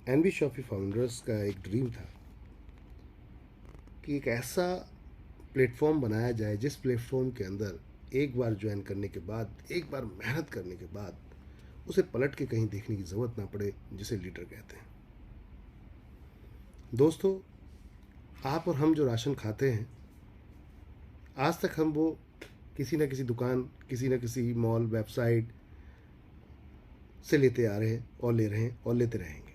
NB shoppe founders का एक dream था कि एक ऐसा प्लेटफॉर्म बनाया जाए जिस प्लेटफॉर्म के अंदर एक बार ज्वाइन करने के बाद, एक बार मेहनत करने के बाद उसे पलट के कहीं देखने की ज़रूरत ना पड़े, जिसे लीडर कहते हैं। दोस्तों, आप और हम जो राशन खाते हैं, आज तक हम वो किसी न किसी दुकान, किसी न किसी मॉल, वेबसाइट से लेते आ रहे हैं और ले रहे हैं और लेते रहेंगे।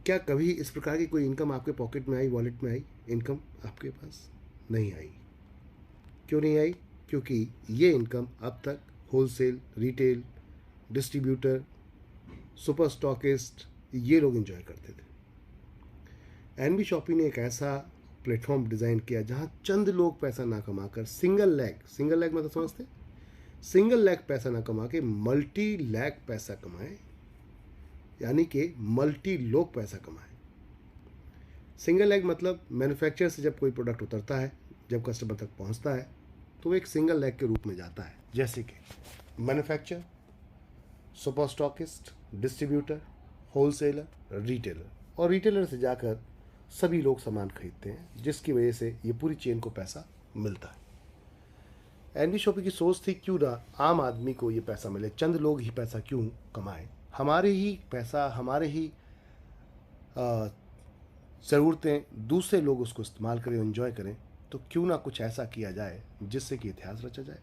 क्या कभी इस प्रकार की कोई इनकम आपके पॉकेट में आई, वॉलेट में आई? इनकम आपके पास नहीं आई। क्यों नहीं आई? क्योंकि ये इनकम अब तक wholesale, retail, distributor, super stockist, ये लोग एंजॉय करते थे। एनबी शॉपी ने एक ऐसा प्लेटफॉर्म डिज़ाइन किया जहां चंद लोग पैसा ना कमाकर सिंगल लैग मतलब समझते, सिंगल लैग पैसा ना कमा के मल्टी लैग पैसा कमाए, यानी कि मल्टी लोग पैसा कमाए। सिंगल लैग मतलब मैन्युफैक्चर से जब कोई प्रोडक्ट उतरता है, जब कस्टमर तक पहुंचता है, तो वो एक सिंगल लैग के रूप में जाता है। जैसे कि manufacture, super stockist, distributor, wholesaler, retailer, और रिटेलर से जाकर सभी लोग सामान खरीदते हैं, जिसकी वजह से ये पूरी चेन को पैसा मिलता है। एनबी शॉपी की सोच थी, क्यों ना आम आदमी को ये पैसा मिले, चंद लोग ही पैसा क्यों कमाएं, हमारे ही पैसा, हमारे ही ज़रूरतें दूसरे लोग उसको इस्तेमाल करें, एंजॉय करें, तो क्यों ना कुछ ऐसा किया जाए जिससे कि इतिहास रचा जाए।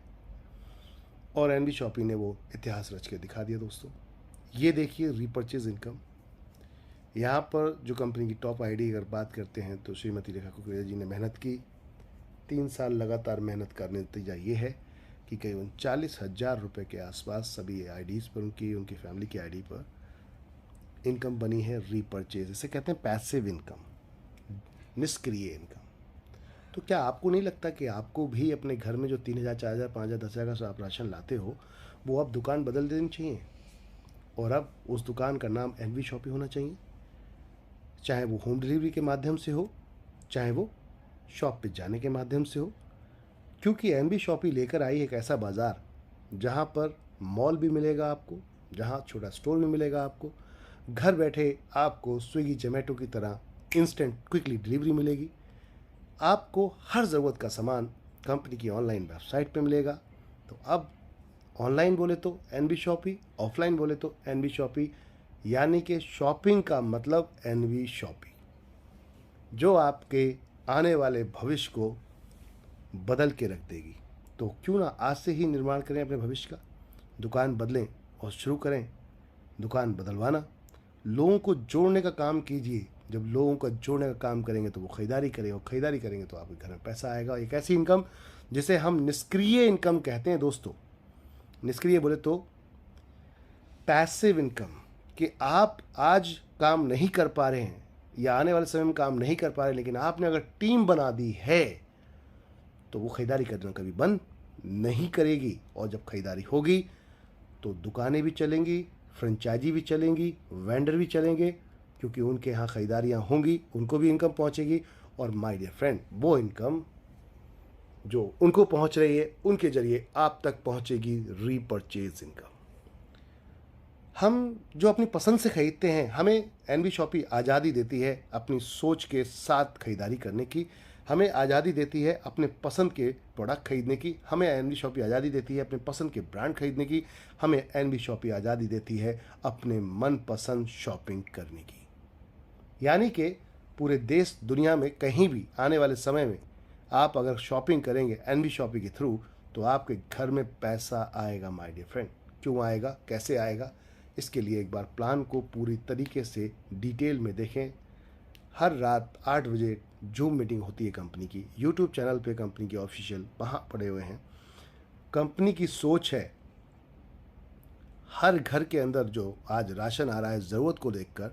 और एनबी शॉपी ने वो इतिहास रच के दिखा दिया। दोस्तों, ये देखिए रीपर्चेज इनकम। यहाँ पर जो कंपनी की टॉप आईडी अगर बात करते हैं तो श्रीमती रेखा कुकरेजा जी ने मेहनत की। 3 साल लगातार मेहनत का नतीजा ये है कि करीबन 40,000 रुपये के आसपास सभी आईडीज़ पर, उनकी फैमिली की आईडी पर इनकम बनी है। रीपर्चेज, इसे कहते हैं पैसिव इनकम, निष्क्रिय इनकम। तो क्या आपको नहीं लगता कि आपको भी अपने घर में जो 3,000, 4,000, 5,000, 10,000 का आप राशन लाते हो, वो अब दुकान बदल देनी चाहिए, और अब उस दुकान का नाम एनबी शॉपी होना चाहिए? चाहे वो होम डिलीवरी के माध्यम से हो, चाहे वो शॉप पे जाने के माध्यम से हो, क्योंकि एनबी शॉपी लेकर आई एक ऐसा बाज़ार जहाँ पर मॉल भी मिलेगा आपको, जहाँ छोटा स्टोर भी मिलेगा आपको, घर बैठे आपको स्विगी, जोमेटो की तरह इंस्टेंट क्विकली डिलीवरी मिलेगी, आपको हर ज़रूरत का सामान कंपनी की ऑनलाइन वेबसाइट पे मिलेगा। तो अब ऑनलाइन बोले तो एनबी शॉपी, ऑफलाइन बोले तो एनबी शॉपी, यानी कि शॉपिंग का मतलब एनबी शॉपी, जो आपके आने वाले भविष्य को बदल के रख देगी। तो क्यों ना आज से ही निर्माण करें अपने भविष्य का, दुकान बदलें और शुरू करें दुकान बदलवाना। लोगों को जोड़ने का काम कीजिए। जब लोगों का जोड़ने का काम करेंगे तो वो खरीदारी करेंगे, और खरीदारी करेंगे तो आपके घर में पैसा आएगा। एक ऐसी इनकम जिसे हम निष्क्रिय इनकम कहते हैं। दोस्तों, निष्क्रिय बोले तो पैसिव इनकम, कि आप आज काम नहीं कर पा रहे हैं या आने वाले समय में काम नहीं कर पा रहे, लेकिन आपने अगर टीम बना दी है तो वो खरीदारी करना कभी बंद नहीं करेगी। और जब खरीदारी होगी तो दुकानें भी चलेंगी, फ्रेंचाइजी भी चलेंगी, वेंडर भी चलेंगे, क्योंकि उनके यहाँ खरीदारियाँ होंगी, उनको भी इनकम पहुँचेगी। और माय डियर फ्रेंड, वो इनकम जो उनको पहुँच रही है, उनके ज़रिए आप तक पहुँचेगी रीपर्चेज इनकम। हम जो अपनी पसंद से ख़रीदते हैं, हमें एनबी शॉपी आज़ादी देती है अपनी सोच के साथ खरीदारी करने की, हमें आज़ादी देती है अपने पसंद के प्रोडक्ट खरीदने की, हमें एनबी शॉपी आज़ादी देती है अपने पसंद के ब्रांड खरीदने की, हमें एनबी शॉपी आज़ादी देती है अपने मनपसंद शॉपिंग करने की। यानी कि पूरे देश दुनिया में कहीं भी आने वाले समय में आप अगर शॉपिंग करेंगे एनबी शॉपी के थ्रू, तो आपके घर में पैसा आएगा माय डियर फ्रेंड। क्यों आएगा, कैसे आएगा, इसके लिए एक बार प्लान को पूरी तरीके से डिटेल में देखें। हर रात 8 बजे जूम मीटिंग होती है कंपनी की, यूट्यूब चैनल पे कंपनी के ऑफिशियल वहाँ पड़े हुए हैं। कंपनी की सोच है हर घर के अंदर जो आज राशन आ रहा है, ज़रूरत को देखकर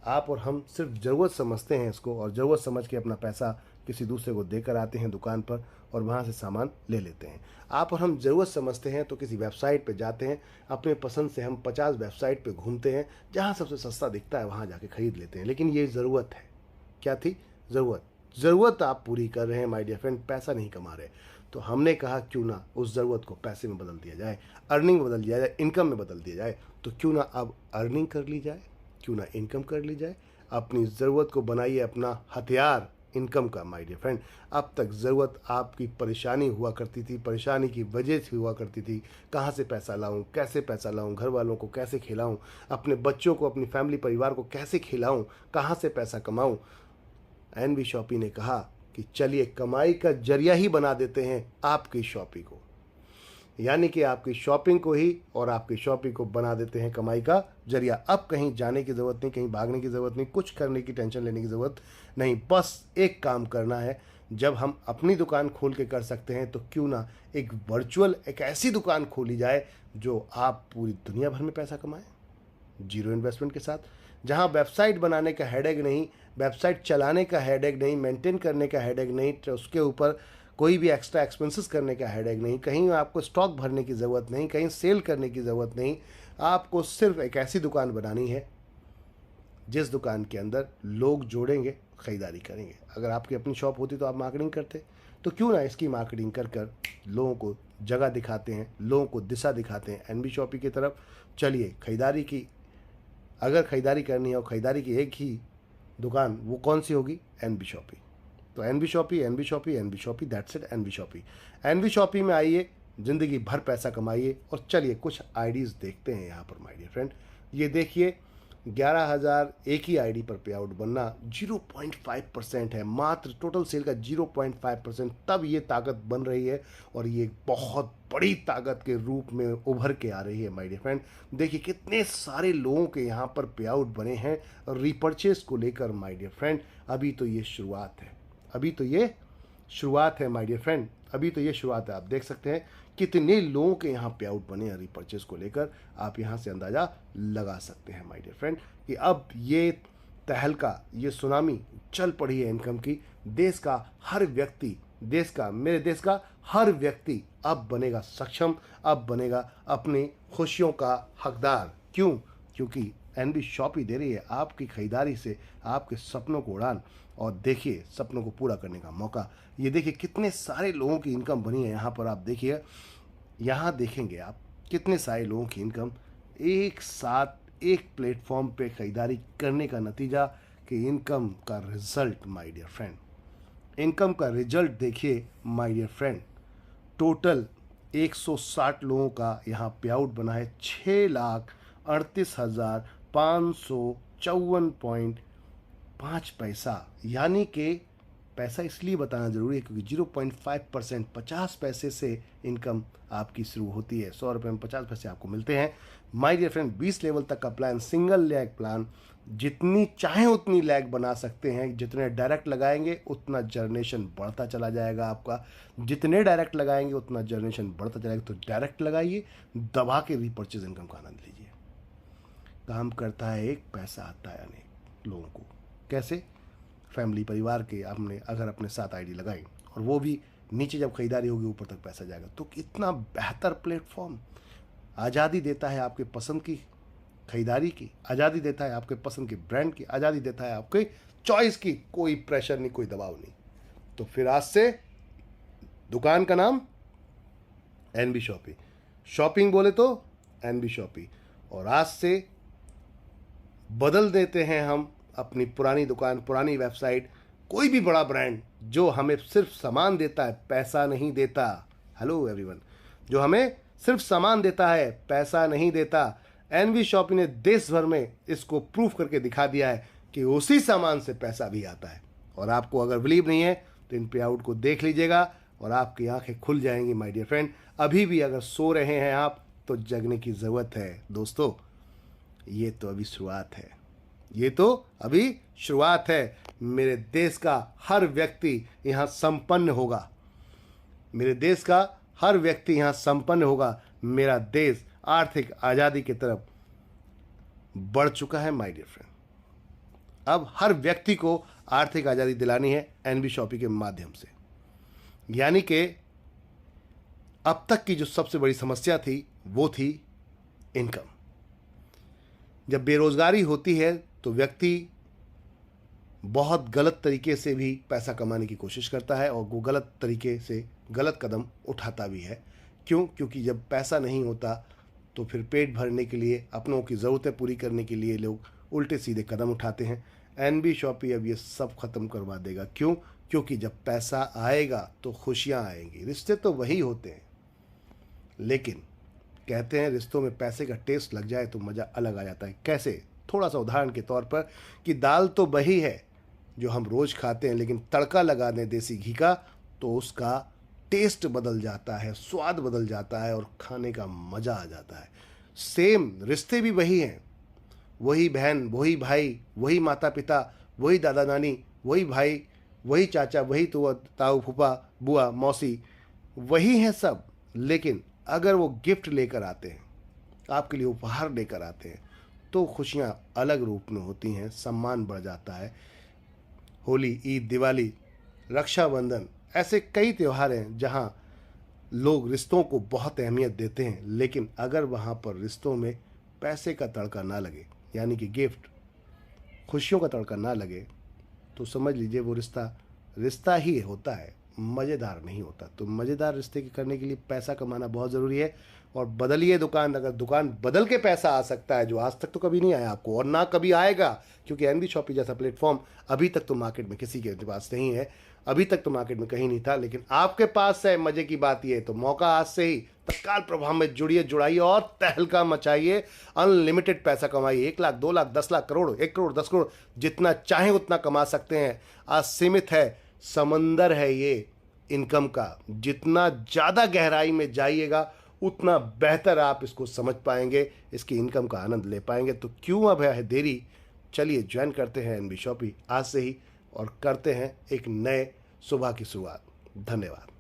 आप और हम सिर्फ ज़रूरत समझते हैं इसको, और ज़रूरत समझ के अपना पैसा किसी दूसरे को देकर आते हैं दुकान पर और वहाँ से सामान ले लेते हैं। आप और हम ज़रूरत समझते हैं तो किसी वेबसाइट पे जाते हैं, अपने पसंद से हम 50 वेबसाइट पे घूमते हैं, जहाँ सबसे सस्ता दिखता है वहाँ जाके ख़रीद लेते हैं। लेकिन ये ज़रूरत है, क्या थी? ज़रूरत आप पूरी कर रहे हैं माय डियर फ्रेंड, पैसा नहीं कमा रहे। तो हमने कहा क्यों ना उस ज़रूरत को पैसे में बदल दिया जाए, अर्निंग में बदल दिया जाए, इनकम में बदल दिया जाए। तो क्यों ना अब अर्निंग कर ली जाए, क्यों ना इनकम कर ली जाए। अपनी ज़रूरत को बनाइए अपना हथियार इनकम का माय डियर फ्रेंड। अब तक ज़रूरत आपकी परेशानी हुआ करती थी, परेशानी की वजह से हुआ करती थी, कहाँ से पैसा लाऊं, कैसे पैसा लाऊं, घर वालों को कैसे खिलाऊं, अपने बच्चों को, अपनी फैमिली परिवार को कैसे खिलाऊं, कहाँ से पैसा कमाऊं। एनवी शॉपी ने कहा कि चलिए कमाई का जरिया ही बना देते हैं आपकी शॉपिंग को, यानी कि आपकी शॉपिंग को ही और आपकी शॉपिंग को बना देते हैं कमाई का जरिया। अब कहीं जाने की ज़रूरत नहीं, कहीं भागने की ज़रूरत नहीं, कुछ करने की टेंशन लेने की ज़रूरत नहीं, बस एक काम करना है। जब हम अपनी दुकान खोल के कर सकते हैं तो क्यों ना एक वर्चुअल एक ऐसी दुकान खोली जाए जो आप पूरी दुनिया भर में पैसा कमाएं जीरो इन्वेस्टमेंट के साथ, जहां वेबसाइट बनाने का हेडेक नहीं, वेबसाइट चलाने का हेडेक नहीं, मेंटेन करने का हेडेक नहीं, तो उसके ऊपर कोई भी एक्स्ट्रा एक्सपेंसेस करने का हेडेक नहीं, कहीं आपको स्टॉक भरने की ज़रूरत नहीं, कहीं सेल करने की ज़रूरत नहीं। आपको सिर्फ एक ऐसी दुकान बनानी है जिस दुकान के अंदर लोग जोड़ेंगे, ख़रीदारी करेंगे। अगर आपकी अपनी शॉप होती तो आप मार्केटिंग करते, तो क्यों ना इसकी मार्केटिंग कर कर लोगों को जगह दिखाते हैं, लोगों को दिशा दिखाते हैं एनबी शॉपी की तरफ। चलिए खरीदारी की, अगर ख़रीदारी करनी है और ख़रीदारी की एक ही दुकान, वो कौन सी होगी? NB Shoppy. तो NB Shoppy, NB Shoppy, NB Shoppy, that's it, NB Shoppy. NB Shoppy में आइए, ज़िंदगी भर पैसा कमाइए। और चलिए कुछ आईडीज़ देखते हैं यहाँ पर माय डियर फ्रेंड। ये देखिए 11,000 एक ही आईडी पर पे आउट बनना 0.5% है, मात्र टोटल सेल का 0.5%। तब ये ताकत बन रही है और ये बहुत बड़ी ताकत के रूप में उभर के आ रही है माय डियर फ्रेंड। देखिए कितने सारे लोगों के यहाँ पर पे आउट बने हैं रीपर्चेस को लेकर माय डियर फ्रेंड। अभी तो ये शुरुआत है, अभी तो ये शुरुआत है माय डियर फ्रेंड, अभी तो ये शुरुआत है। आप देख सकते हैं कितने लोगों के यहाँ पे आउट बने हैं रीपर्चेस को लेकर। आप यहाँ से अंदाज़ा लगा सकते हैं माय डियर फ्रेंड कि अब ये तहलका, ये सुनामी चल पड़ी है इनकम की। देश का हर व्यक्ति, देश का, मेरे देश का हर व्यक्ति अब बनेगा सक्षम, अब बनेगा अपनी खुशियों का हकदार। क्यों? क्योंकि एनबी शॉपी दे रही है आपकी खरीदारी से आपके सपनों को उड़ान, और देखिए सपनों को पूरा करने का मौका। ये देखिए कितने सारे लोगों की इनकम बनी है यहाँ पर। आप देखिए, यहाँ देखेंगे आप कितने सारे लोगों की इनकम एक साथ एक प्लेटफॉर्म पे खरीदारी करने का नतीजा कि इनकम का result my dear friend, income का रिजल्ट देखिए माय डियर फ्रेंड। टोटल 160 लोगों का यहाँ पे आउट बना है 6,38,554.5 यानी कि पैसा इसलिए बताना ज़रूरी है क्योंकि 0.5%, 50 पैसे से इनकम आपकी शुरू होती है। 100 रुपये में 50 पैसे आपको मिलते हैं माय डियर फ्रेंड। 20 लेवल तक का प्लान, सिंगल लैग प्लान, जितनी चाहे उतनी लैग बना सकते हैं। जितने डायरेक्ट लगाएंगे उतना जनरेशन बढ़ता चला जाएगा आपका, जितने डायरेक्ट लगाएंगे उतना जनरेशन बढ़ता जाएगा। तो डायरेक्ट लगाइए, दबा के रीपर्चेज इनकम का आनंद लीजिए। काम करता है एक, पैसा आता है अनेक लोगों को। कैसे? फैमिली परिवार के आपने अगर अपने साथ आईडी लगाई और वो भी नीचे जब खरीदारी होगी ऊपर तक पैसा जाएगा, तो कितना बेहतर प्लेटफॉर्म। आज़ादी देता है आपके पसंद की खरीदारी की, आज़ादी देता है आपके पसंद के ब्रांड की, आज़ादी देता है आपके चॉइस की। कोई प्रेशर नहीं, कोई दबाव नहीं। तो फिर आज से दुकान का नाम एनबी शॉपी, शॉपिंग बोले तो एनबी शॉपी। और आज से बदल देते हैं हम अपनी पुरानी दुकान, पुरानी वेबसाइट, कोई भी बड़ा ब्रांड जो हमें सिर्फ सामान देता है, पैसा नहीं देता। हेलो एवरीवन, जो हमें सिर्फ सामान देता है, पैसा नहीं देता। एनबी शॉपी ने देश भर में इसको प्रूफ करके दिखा दिया है कि उसी सामान से पैसा भी आता है। और आपको अगर बिलीव नहीं है तो इन पे आउट को देख लीजिएगा और आपकी आंखें खुल जाएंगी माय डियर फ्रेंड। अभी भी अगर सो रहे हैं आप तो जगने की ज़रूरत है दोस्तों। ये तो अभी शुरुआत है, ये तो अभी शुरुआत है। मेरे देश का हर व्यक्ति यहाँ संपन्न होगा, मेरे देश का हर व्यक्ति यहाँ संपन्न होगा। मेरा देश आर्थिक आज़ादी की तरफ बढ़ चुका है माय डियर फ्रेंड। अब हर व्यक्ति को आर्थिक आज़ादी दिलानी है एनबी शॉपी के माध्यम से। यानी कि अब तक की जो सबसे बड़ी समस्या थी वो थी इनकम। जब बेरोजगारी होती है तो व्यक्ति बहुत गलत तरीके से भी पैसा कमाने की कोशिश करता है और वो गलत तरीके से गलत कदम उठाता भी है। क्यों? क्योंकि जब पैसा नहीं होता तो फिर पेट भरने के लिए, अपनों की ज़रूरतें पूरी करने के लिए लोग उल्टे सीधे कदम उठाते हैं। एनबी शॉपी अब ये सब खत्म करवा देगा। क्यों? क्योंकि जब पैसा आएगा तो खुशियां आएंगी। रिश्ते तो वही होते हैं, लेकिन कहते हैं रिश्तों में पैसे का टेस्ट लग जाए तो मज़ा अलग आ जाता है। कैसे? थोड़ा सा उदाहरण के तौर पर कि दाल तो वही है जो हम रोज़ खाते हैं, लेकिन तड़का लगा दें देसी घी का तो उसका टेस्ट बदल जाता है, स्वाद बदल जाता है और खाने का मज़ा आ जाता है। सेम रिश्ते भी वही हैं। वही बहन, वही भाई, वही माता पिता, वही दादा नानी, वही भाई, वही चाचा, वही तो ताऊ फूफा बुआ मौसी, वही हैं सब। लेकिन अगर वो गिफ्ट लेकर आते हैं, आपके लिए उपहार लेकर आते हैं, तो खुशियाँ अलग रूप में होती हैं, सम्मान बढ़ जाता है। होली, ईद, दिवाली, रक्षाबंधन, ऐसे कई त्यौहार हैं जहाँ लोग रिश्तों को बहुत अहमियत देते हैं, लेकिन अगर वहाँ पर रिश्तों में पैसे का तड़का ना लगे, यानी कि गिफ्ट, खुशियों का तड़का ना लगे, तो समझ लीजिए वो रिश्ता ही होता है, मज़ेदार नहीं होता। तो मज़ेदार रिश्ते के करने के लिए पैसा कमाना बहुत ज़रूरी है। और बदलिए दुकान। अगर दुकान बदल के पैसा आ सकता है, जो आज तक तो कभी नहीं आया आपको और ना कभी आएगा, क्योंकि एनबी शॉपी जैसा प्लेटफॉर्म अभी तक तो मार्केट में किसी के पास नहीं है, अभी तक तो मार्केट में कहीं नहीं था, लेकिन आपके पास है। मज़े की बात यह है, तो मौका आज से ही तत्काल प्रभाव में जुड़िए, जुड़ाइए और तहलका मचाइए। अनलिमिटेड पैसा कमाइए। 1 लाख, 2 लाख, 10 लाख, करोड़, 1 करोड़, 10 करोड़, जितना चाहें उतना कमा सकते हैं। आज सीमित है, समंदर है ये इनकम का। जितना ज़्यादा गहराई में जाइएगा उतना बेहतर आप इसको समझ पाएंगे, इसकी इनकम का आनंद ले पाएंगे। तो क्यों अब है देरी? चलिए ज्वाइन करते हैं एनबी शॉपी आज से ही और करते हैं एक नए सुबह की शुरुआत। धन्यवाद।